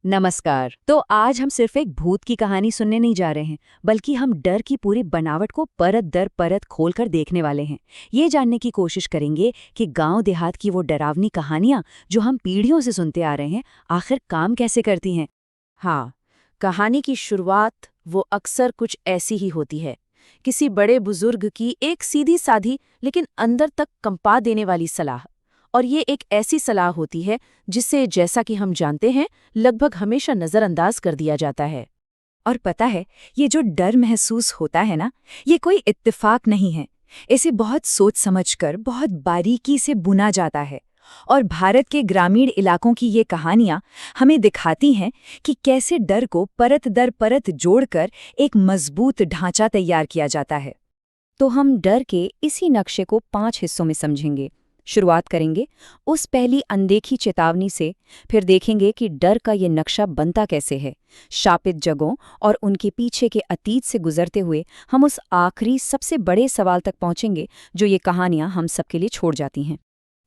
नमस्कार। तो आज हम सिर्फ एक भूत की कहानी सुनने नहीं जा रहे हैं, बल्कि हम डर की पूरी बनावट को परत दर परत खोलकर देखने वाले हैं। ये जानने की कोशिश करेंगे कि गांव देहात की वो डरावनी कहानियां जो हम पीढ़ियों से सुनते आ रहे हैं, आखिर काम कैसे करती हैं। हाँ, कहानी की शुरुआत वो अक्सर कुछ ऐसी ही होती है। किसी बड़े बुजुर्ग की एक सीधी साधी लेकिन अंदर तक कंपा देने वाली सलाह। और ये एक ऐसी सलाह होती है जिसे, जैसा कि हम जानते हैं, लगभग हमेशा नज़रअंदाज कर दिया जाता है। और पता है, ये जो डर महसूस होता है ना, ये कोई इत्तेफाक नहीं है। इसे बहुत सोच समझकर, बहुत बारीकी से बुना जाता है। और भारत के ग्रामीण इलाकों की ये कहानियां हमें दिखाती हैं कि कैसे डर को परत दर परत जोड़कर एक मजबूत ढांचा तैयार किया जाता है। तो हम डर के इसी नक्शे को 5 हिस्सों में समझेंगे। शुरुआत करेंगे उस पहली अनदेखी चेतावनी से, फिर देखेंगे कि डर का ये नक्शा बनता कैसे है, शापित जगहों और उनके पीछे के अतीत से गुजरते हुए हम उस आखिरी सबसे बड़े सवाल तक पहुंचेंगे जो ये कहानियां हम सबके लिए छोड़ जाती हैं।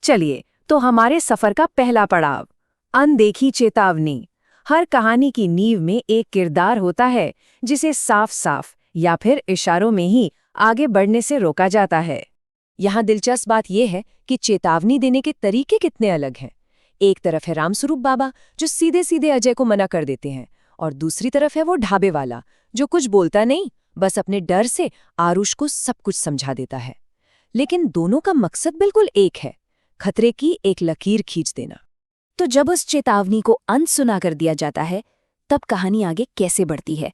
चलिए, तो हमारे सफर का पहला पड़ाव, अनदेखी चेतावनी। हर कहानी की नींव में एक किरदार होता है जिसे साफ साफ या फिर इशारों में ही आगे बढ़ने से रोका जाता है। यहाँ दिलचस्प बात यह है कि चेतावनी देने के तरीके कितने अलग हैं। एक तरफ है रामस्वरूप बाबा जो सीधे सीधे अजय को मना कर देते हैं, और दूसरी तरफ है वो ढाबे वाला जो कुछ बोलता नहीं, बस अपने डर से आरुष को सब कुछ समझा देता है। लेकिन दोनों का मकसद बिल्कुल एक है, खतरे की एक लकीर खींच देना। तो जब उस चेतावनी को अनसुना कर दिया जाता है, तब कहानी आगे कैसे बढ़ती है।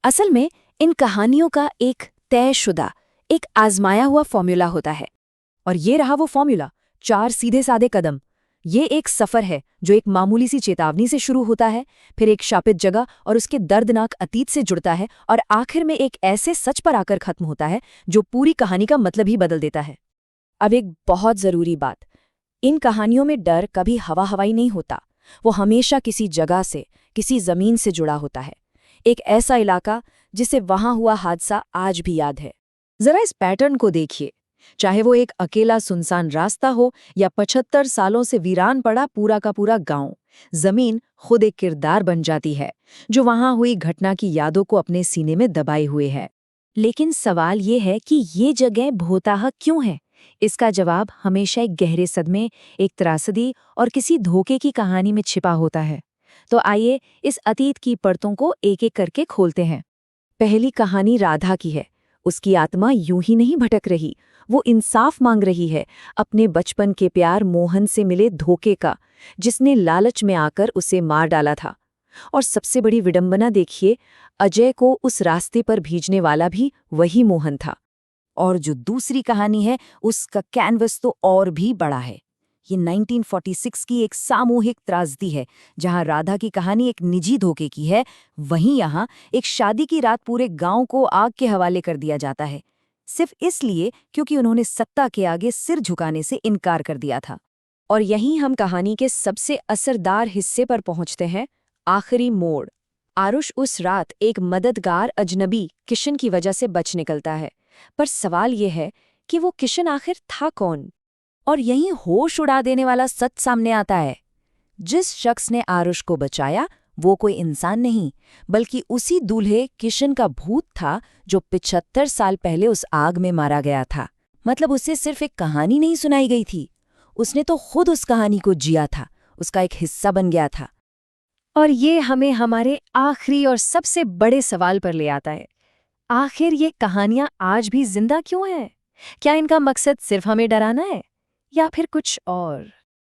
असल में इन कहानियों का एक तयशुदा, एक आजमाया हुआ फॉर्मूला होता है। और ये रहा वो फॉर्मूला, 4 सीधे साधे कदम। ये एक सफर है जो एक मामूली सी चेतावनी से शुरू होता है, फिर एक शापित जगह और उसके दर्दनाक अतीत से जुड़ता है, और आखिर में एक ऐसे सच पर आकर खत्म होता है जो पूरी कहानी का मतलब ही बदल देता है। अब एक बहुत जरूरी बात, इन कहानियों में डर कभी हवा हवाई नहीं होता। वो हमेशा किसी जगह से, किसी जमीन से जुड़ा होता है। एक ऐसा इलाका जिसे वहां हुआ हादसा आज भी याद है। जरा इस पैटर्न को देखिए, चाहे वो एक अकेला सुनसान रास्ता हो या 75 सालों से वीरान पड़ा पूरा का पूरा गांव, जमीन खुद एक किरदार बन जाती है जो वहां हुई घटना की यादों को अपने सीने में दबाए हुए है। लेकिन सवाल ये है कि ये जगह भोताह क्यों है। इसका जवाब हमेशा एक गहरे सदमे, एक त्रासदी और किसी धोखे की कहानी में छिपा होता है। तो आइए इस अतीत की परतों को एक एक करके खोलते हैं। पहली कहानी राधा की है। उसकी आत्मा यूं ही नहीं भटक रही, वो इंसाफ मांग रही है अपने बचपन के प्यार मोहन से मिले धोखे का, जिसने लालच में आकर उसे मार डाला था। और सबसे बड़ी विडंबना देखिए, अजय को उस रास्ते पर भेजने वाला भी वही मोहन था। और जो दूसरी कहानी है, उसका कैनवस तो और भी बड़ा है। ये 1946 की एक सामूहिक त्रासदी है। जहां राधा की कहानी एक निजी धोखे की है, वहीं यहाँ एक शादी की रात पूरे गांव को आग के हवाले कर दिया जाता है, सिर्फ इसलिए क्योंकि उन्होंने सत्ता के आगे सिर झुकाने से इनकार कर दिया था। और यहीं हम कहानी के सबसे असरदार हिस्से पर पहुंचते हैं, आखिरी मोड़। आरुष उस रात एक मददगार अजनबी किशन की वजह से बच निकलता है, पर सवाल ये है कि वो किशन आखिर था कौन। और यहीं होश उड़ा देने वाला सच सामने आता है। जिस शख्स ने आरुष को बचाया वो कोई इंसान नहीं, बल्कि उसी दूल्हे किशन का भूत था जो 75 साल पहले उस आग में मारा गया था। मतलब उसे सिर्फ एक कहानी नहीं सुनाई गई थी, उसने तो खुद उस कहानी को जिया था, उसका एक हिस्सा बन गया था। और ये हमें हमारे आखिरी और सबसे बड़े सवाल पर ले आता है, आखिर ये कहानियां आज भी जिंदा क्यों हैं? क्या इनका मकसद सिर्फ हमें डराना है या फिर कुछ और?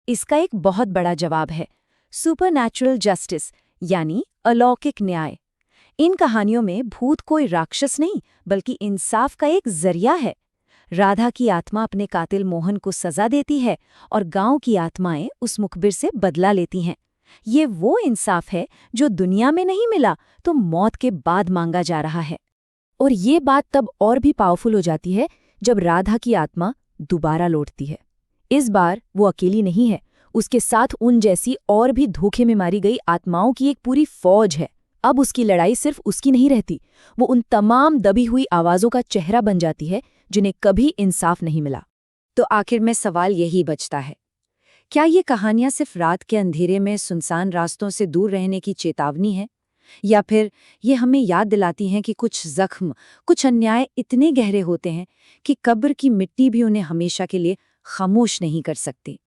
इसका एक बहुत बड़ा जवाब है, सुपरनैचुरल जस्टिस, यानी अलौकिक न्याय। इन कहानियों में भूत कोई राक्षस नहीं, बल्कि इंसाफ का एक जरिया है। राधा की आत्मा अपने कातिल मोहन को सजा देती है और गांव की आत्माएं उस मुखबिर से बदला लेती हैं। ये वो इंसाफ है जो दुनिया में नहीं मिला तो मौत के बाद मांगा जा रहा है। और ये बात तब और भी पावरफुल हो जाती है जब राधा की आत्मा दोबारा लौटती है। इस बार वो अकेली नहीं है, उसके साथ उन जैसी और भी धोखे में मारी गई आत्माओं की एक पूरी फौज है। अब उसकी लड़ाई सिर्फ उसकी नहीं रहती, वो उन तमाम दबी हुई आवाज़ों का चेहरा बन जाती है जिन्हें कभी इंसाफ नहीं मिला। तो आखिर में सवाल यही बचता है, क्या ये कहानियां सिर्फ रात के अंधेरे में सुनसान रास्तों से दूर रहने की चेतावनी है, या फिर ये हमें याद दिलाती हैं कि कुछ जख्म, कुछ अन्याय इतने गहरे होते हैं कि कब्र की मिट्टी भी उन्हें हमेशा के लिए खामोश नहीं कर सकती?